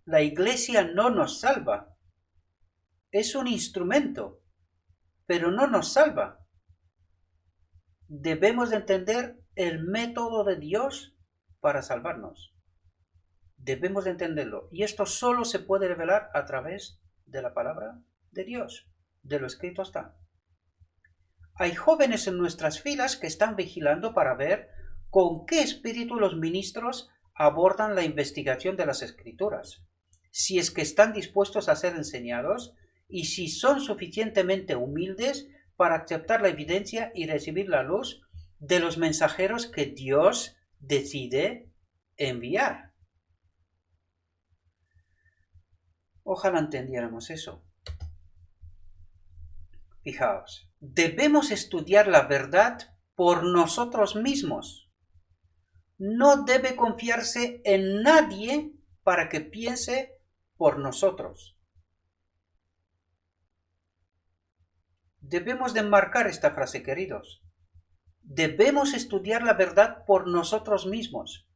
La Iglesia no nos salva. Es un instrumento, pero no nos salva. Debemos de entender el método de Dios para salvarnos. Debemos de entenderlo. Y esto solo se puede revelar a través de la palabra de Dios. De lo escrito está. Hay jóvenes en nuestras filas que están vigilando para ver con qué espíritu los ministros abordan la investigación de las escrituras. Si es que están dispuestos a ser enseñados y si son suficientemente humildes para aceptar la evidencia y recibir la luz de los mensajeros que Dios decide enviar. Ojalá entendiéramos eso. Fijaos, debemos estudiar la verdad por nosotros mismos. No debe confiarse en nadie para que piense por nosotros. Debemos de enmarcar esta frase, queridos. Debemos estudiar la verdad por nosotros mismos.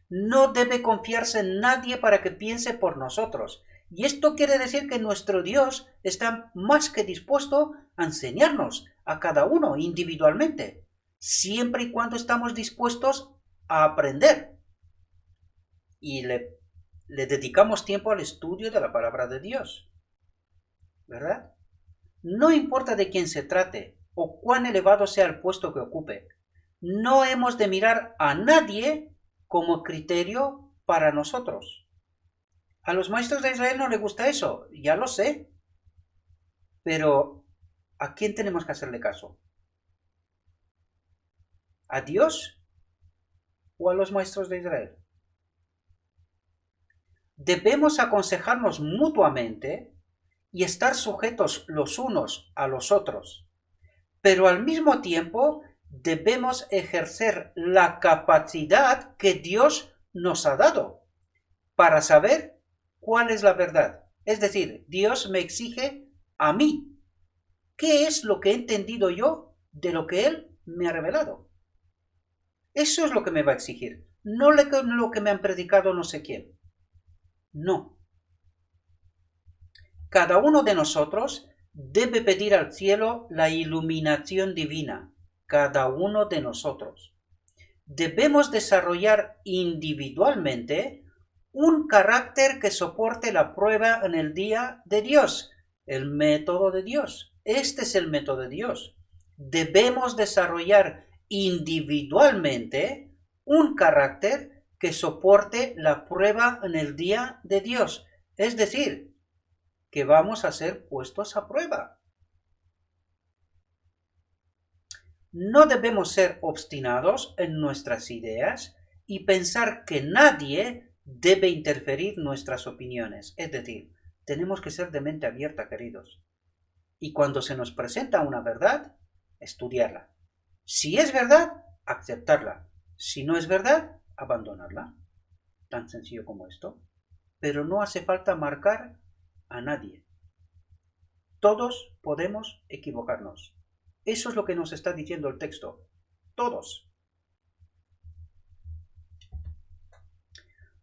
No debe confiarse en nadie para que piense por nosotros. Y esto quiere decir que nuestro Dios está más que dispuesto a enseñarnos a cada uno individualmente, siempre y cuando estamos dispuestos a aprender. Y le dedicamos tiempo al estudio de la palabra de Dios. ¿Verdad? No importa de quién se trate o cuán elevado sea el puesto que ocupe, no hemos de mirar a nadie como criterio para nosotros. A los maestros de Israel no les gusta eso, ya lo sé. Pero, ¿a quién tenemos que hacerle caso? ¿A Dios o a los maestros de Israel? Debemos aconsejarnos mutuamente y estar sujetos los unos a los otros, pero al mismo tiempo debemos ejercer la capacidad que Dios nos ha dado para saber cuál es la verdad. Es decir, Dios me exige a mí qué es lo que he entendido yo de lo que Él me ha revelado. Eso es lo que me va a exigir, no lo que me han predicado no sé quién. No. Cada uno de nosotros debe pedir al cielo la iluminación divina, cada uno de nosotros. Debemos desarrollar individualmente un carácter que soporte la prueba en el día de Dios, el método de Dios. Este es el método de Dios. Debemos desarrollar individualmente un carácter que soporte la prueba en el día de Dios. Es decir, que vamos a ser puestos a prueba. No debemos ser obstinados en nuestras ideas y pensar que nadie debe interferir nuestras opiniones. Es decir, tenemos que ser de mente abierta, queridos. Y cuando se nos presenta una verdad, estudiarla. Si es verdad, aceptarla. Si no es verdad, abandonarla. Tan sencillo como esto. Pero no hace falta marcar a nadie. Todos podemos equivocarnos. Eso es lo que nos está diciendo el texto. Todos.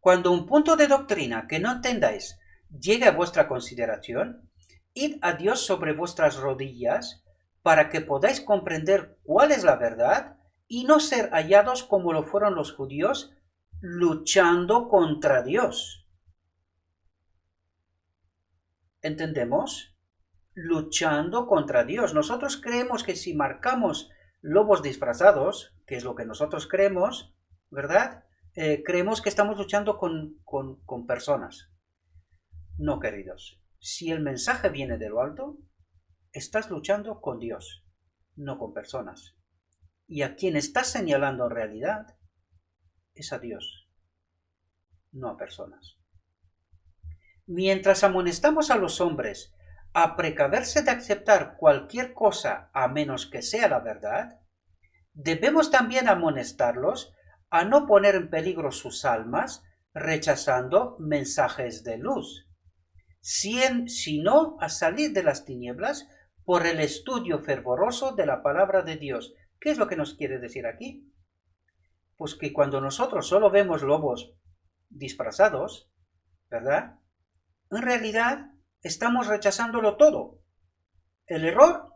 Cuando un punto de doctrina que no entendáis llegue a vuestra consideración, id a Dios sobre vuestras rodillas para que podáis comprender cuál es la verdad y no ser hallados como lo fueron los judíos luchando contra Dios. ¿Entendemos? Luchando contra Dios. Nosotros creemos que si marcamos lobos disfrazados, que es lo que nosotros creemos, ¿verdad? Creemos que estamos luchando con personas. No, queridos. Si el mensaje viene de lo alto, estás luchando con Dios, no con personas. Y a quien estás señalando en realidad es a Dios, no a personas. Mientras amonestamos a los hombres a precaverse de aceptar cualquier cosa a menos que sea la verdad, debemos también amonestarlos a no poner en peligro sus almas rechazando mensajes de luz, sino a salir de las tinieblas por el estudio fervoroso de la palabra de Dios. ¿Qué es lo que nos quiere decir aquí? Pues que cuando nosotros solo vemos lobos disfrazados, ¿verdad? En realidad estamos rechazándolo todo, el error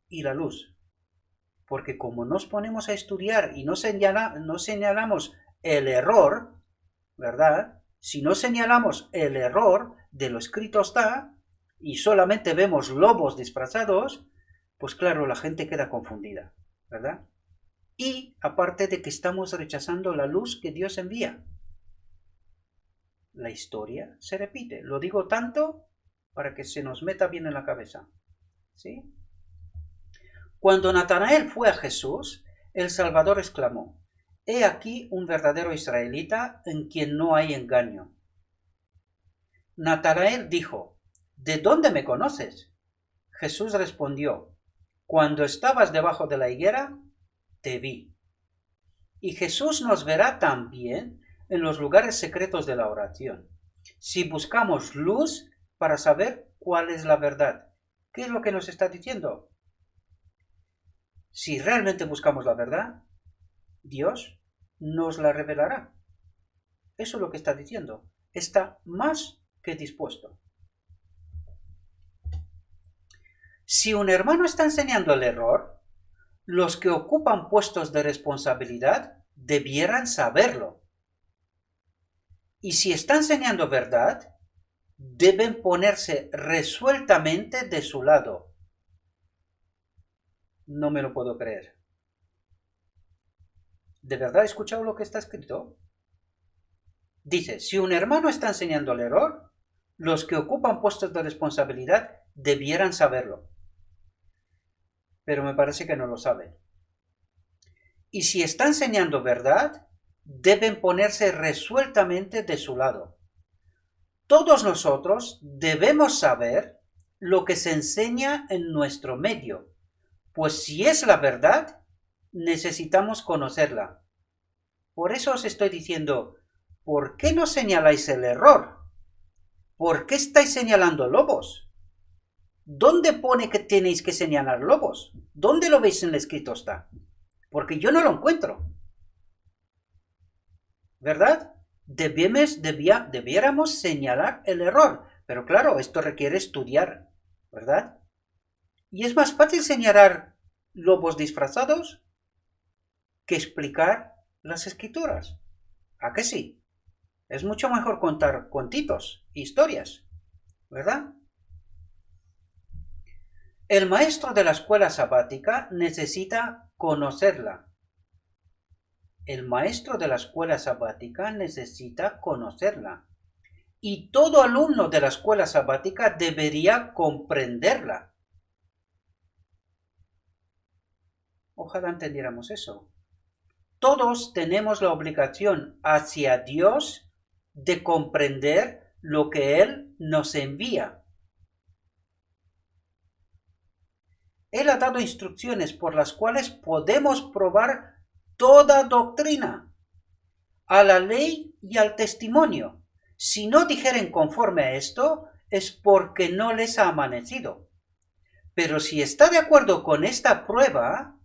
y la luz. Porque como nos ponemos a estudiar y no señalamos el error, ¿verdad? Si no señalamos el error de lo escrito está y solamente vemos lobos disfrazados, pues claro, la gente queda confundida, ¿verdad? Y aparte de que estamos rechazando la luz que Dios envía. La historia se repite. Lo digo tanto para que se nos meta bien en la cabeza. ¿Sí? Cuando Natanael fue a Jesús, el Salvador exclamó: «He aquí un verdadero israelita en quien no hay engaño». Natanael dijo: ¿De dónde me conoces? Jesús respondió: Cuando estabas debajo de la higuera, te vi. Y Jesús nos verá también en los lugares secretos de la oración, si buscamos luz para saber cuál es la verdad. ¿Qué es lo que nos está diciendo? Si realmente buscamos la verdad, Dios nos la revelará. Eso es lo que está diciendo. Está más que dispuesto. Si un hermano está enseñando el error, los que ocupan puestos de responsabilidad debieran saberlo. Y si está enseñando verdad, deben ponerse resueltamente de su lado. No me lo puedo creer. ¿De verdad he escuchado lo que está escrito? Dice, si un hermano está enseñando el error, los que ocupan puestos de responsabilidad debieran saberlo. Pero me parece que no lo saben. Y si está enseñando verdad, deben ponerse resueltamente de su lado. Todos nosotros debemos saber lo que se enseña en nuestro medio, pues si es la verdad, necesitamos conocerla. Por eso os estoy diciendo, ¿por qué no señaláis el error? ¿Por qué estáis señalando lobos? ¿Dónde pone que tenéis que señalar lobos? ¿Dónde lo veis en el escrito está? Porque yo no lo encuentro. ¿Verdad? Debiéramos señalar el error. Pero claro, esto requiere estudiar, ¿verdad? Y es más fácil señalar lobos disfrazados que explicar las escrituras. ¿A qué sí? Es mucho mejor contar cuentitos, historias, ¿verdad? El maestro de la escuela sabática necesita conocerla. El maestro de la escuela sabática necesita conocerla. Y todo alumno de la escuela sabática debería comprenderla. Ojalá entendiéramos eso. Todos tenemos la obligación hacia Dios de comprender lo que Él nos envía. Él ha dado instrucciones por las cuales podemos probar toda doctrina, a la ley y al testimonio. Si no dijeren conforme a esto, es porque no les ha amanecido. Pero si está de acuerdo con esta prueba,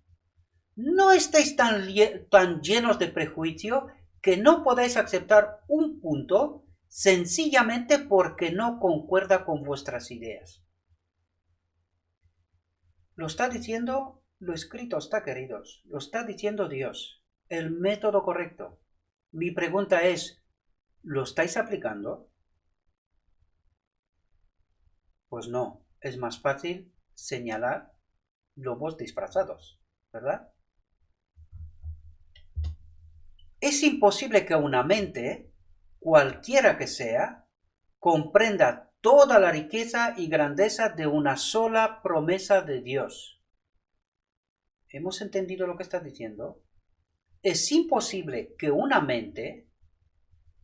no estáis tan llenos de prejuicio que no podáis aceptar un punto sencillamente porque no concuerda con vuestras ideas. Lo está diciendo lo escrito está, queridos. Lo está diciendo Dios. El método correcto. Mi pregunta es, ¿lo estáis aplicando? Pues no. Es más fácil señalar lobos disfrazados, ¿verdad? Es imposible que una mente, cualquiera que sea, comprenda toda la riqueza y grandeza de una sola promesa de Dios. ¿Hemos entendido lo que está diciendo? Es imposible que una mente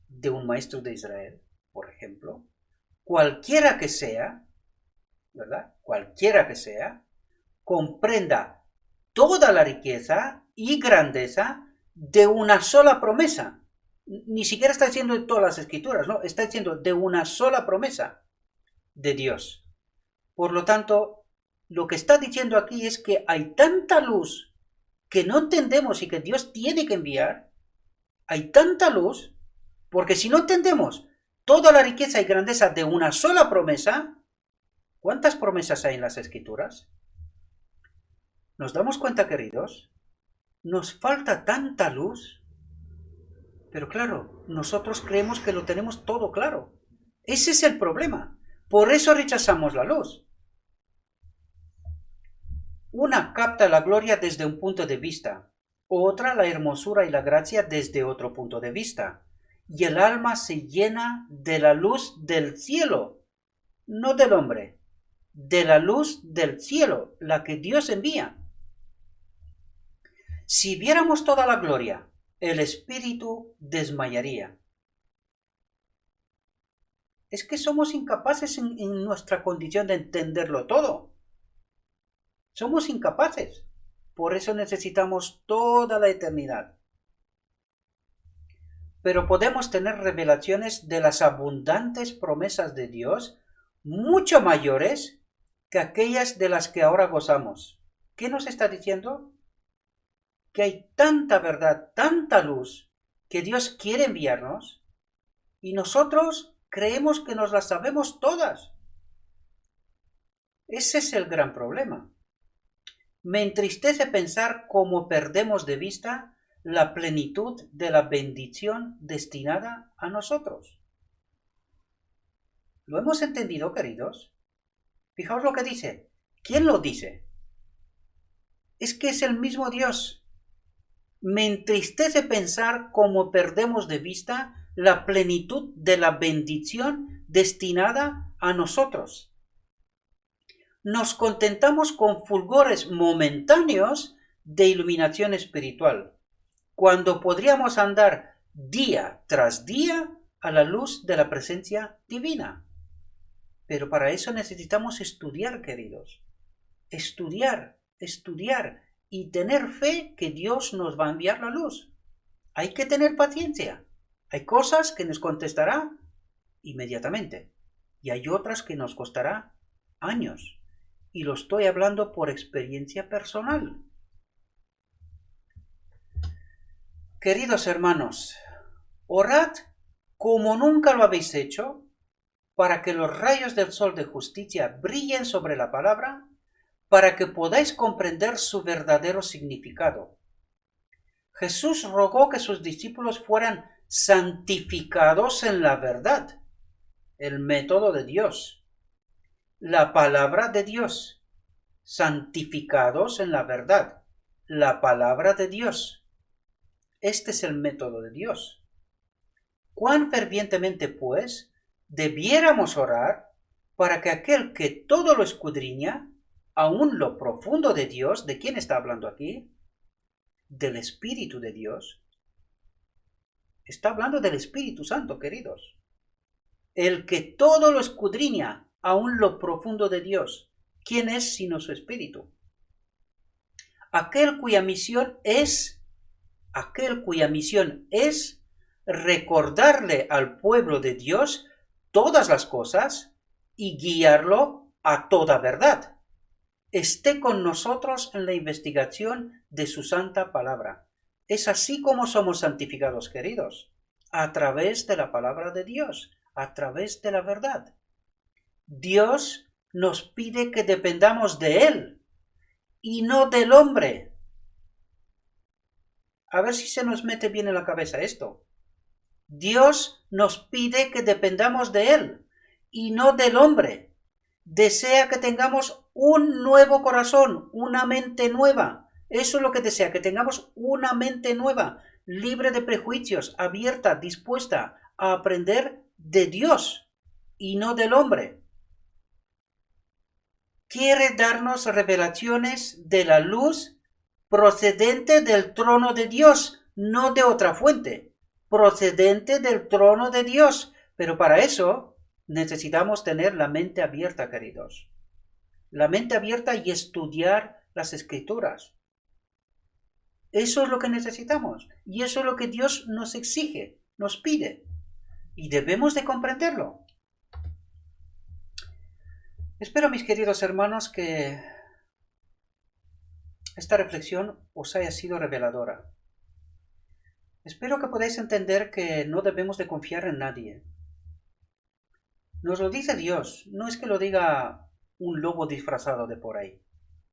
de un maestro de Israel, por ejemplo, cualquiera que sea, ¿verdad? Cualquiera que sea, comprenda toda la riqueza y grandeza de una sola promesa. Ni siquiera está diciendo de todas las escrituras, no, está diciendo de una sola promesa de Dios. Por lo tanto, lo que está diciendo aquí es que hay tanta luz que no entendemos y que Dios tiene que enviar. Hay tanta luz, porque si no entendemos toda la riqueza y grandeza de una sola promesa, ¿cuántas promesas hay en las escrituras? ¿Nos damos cuenta, queridos? Nos falta tanta luz. Pero claro, nosotros creemos que lo tenemos todo claro. Ese es el problema. Por eso rechazamos la luz. Una capta la gloria desde un punto de vista, otra la hermosura y la gracia desde otro punto de vista. Y el alma se llena de la luz del cielo, no del hombre, de la luz del cielo, la que Dios envía. Si viéramos toda la gloria, el espíritu desmayaría. Es que somos incapaces en nuestra condición de entenderlo todo. Somos incapaces. Por eso necesitamos toda la eternidad. Pero podemos tener revelaciones de las abundantes promesas de Dios mucho mayores que aquellas de las que ahora gozamos. ¿Qué nos está diciendo? Que hay tanta verdad, tanta luz que Dios quiere enviarnos y nosotros creemos que nos las sabemos todas. Ese es el gran problema. Me entristece pensar cómo perdemos de vista la plenitud de la bendición destinada a nosotros. ¿Lo hemos entendido, queridos? Fijaos lo que dice. ¿Quién lo dice? Es que es el mismo Dios. Me entristece pensar cómo perdemos de vista la plenitud de la bendición destinada a nosotros. Nos contentamos con fulgores momentáneos de iluminación espiritual, cuando podríamos andar día tras día a la luz de la presencia divina. Pero para eso necesitamos estudiar, queridos. Estudiar y tener fe que Dios nos va a enviar la luz. Hay que tener paciencia. Hay cosas que nos contestará inmediatamente y hay otras que nos costará años. Y lo estoy hablando por experiencia personal. Queridos hermanos, orad como nunca lo habéis hecho, para que los rayos del sol de justicia brillen sobre la palabra, para que podáis comprender su verdadero significado. Jesús rogó que sus discípulos fueran santificados en la verdad, el método de Dios, la palabra de Dios, santificados en la verdad, la palabra de Dios. Este es el método de Dios. Cuán fervientemente, pues, debiéramos orar para que aquel que todo lo escudriña, aún lo profundo de Dios, ¿de quién está hablando aquí? Del Espíritu de Dios. Está hablando del Espíritu Santo, queridos. El que todo lo escudriña, aún lo profundo de Dios. ¿Quién es sino su Espíritu? Aquel cuya misión es recordarle al pueblo de Dios todas las cosas y guiarlo a toda verdad. Esté con nosotros en la investigación de su santa palabra. Es así como somos santificados, queridos, a través de la palabra de Dios, a través de la verdad. Dios nos pide que dependamos de Él y no del hombre. A ver si se nos mete bien en la cabeza esto. Dios nos pide que dependamos de Él y no del hombre. Desea que tengamos un nuevo corazón, una mente nueva. Eso es lo que desea, que tengamos una mente nueva, libre de prejuicios, abierta, dispuesta a aprender de Dios y no del hombre. Quiere darnos revelaciones de la luz procedente del trono de Dios, no de otra fuente, procedente del trono de Dios. Pero para eso necesitamos tener la mente abierta, queridos. La mente abierta y estudiar las Escrituras. Eso es lo que necesitamos. Y eso es lo que Dios nos exige, nos pide. Y debemos de comprenderlo. Espero, mis queridos hermanos, que esta reflexión os haya sido reveladora. Espero que podáis entender que no debemos de confiar en nadie. Nos lo dice Dios, no es que lo diga un lobo disfrazado de por ahí.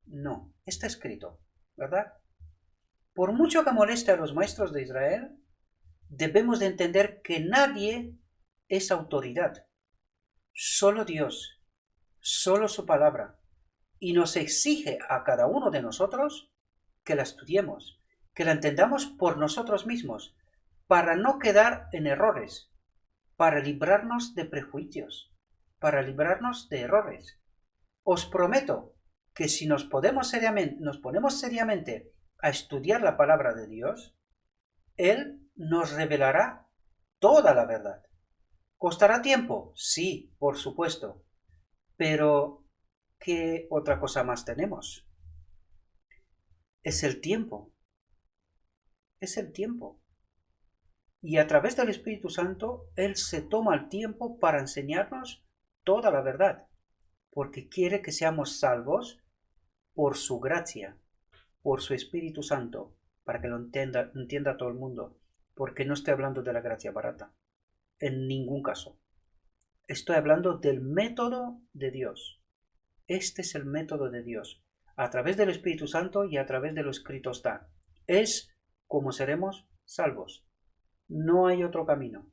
No, está escrito, ¿verdad? Por mucho que moleste a los maestros de Israel, debemos de entender que nadie es autoridad. Solo Dios, solo su palabra. Y nos exige a cada uno de nosotros que la estudiemos, que la entendamos por nosotros mismos, para no quedar en errores, para librarnos de prejuicios, para librarnos de errores. Os prometo que si nos ponemos seriamente a estudiar la palabra de Dios, Él nos revelará toda la verdad. ¿Costará tiempo? Sí, por supuesto. Pero, ¿qué otra cosa más tenemos? Es el tiempo. Es el tiempo. Y a través del Espíritu Santo, Él se toma el tiempo para enseñarnos toda la verdad, porque quiere que seamos salvos por su gracia, por su Espíritu Santo, para que lo entienda todo el mundo, porque no estoy hablando de la gracia barata, en ningún caso. Estoy hablando del método de Dios. Este es el método de Dios. A través del Espíritu Santo y a través de lo escrito está. Es como seremos salvos. No hay otro camino.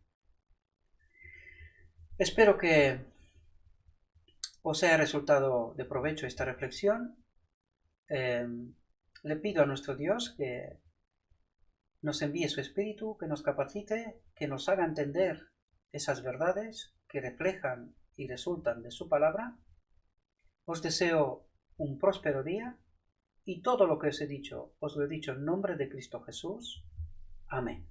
Espero que os haya resultado de provecho esta reflexión. Le pido a nuestro Dios que nos envíe su Espíritu, que nos capacite, que nos haga entender esas verdades que reflejan y resultan de su palabra. Os deseo un próspero día y todo lo que os he dicho, os lo he dicho en nombre de Cristo Jesús. Amén.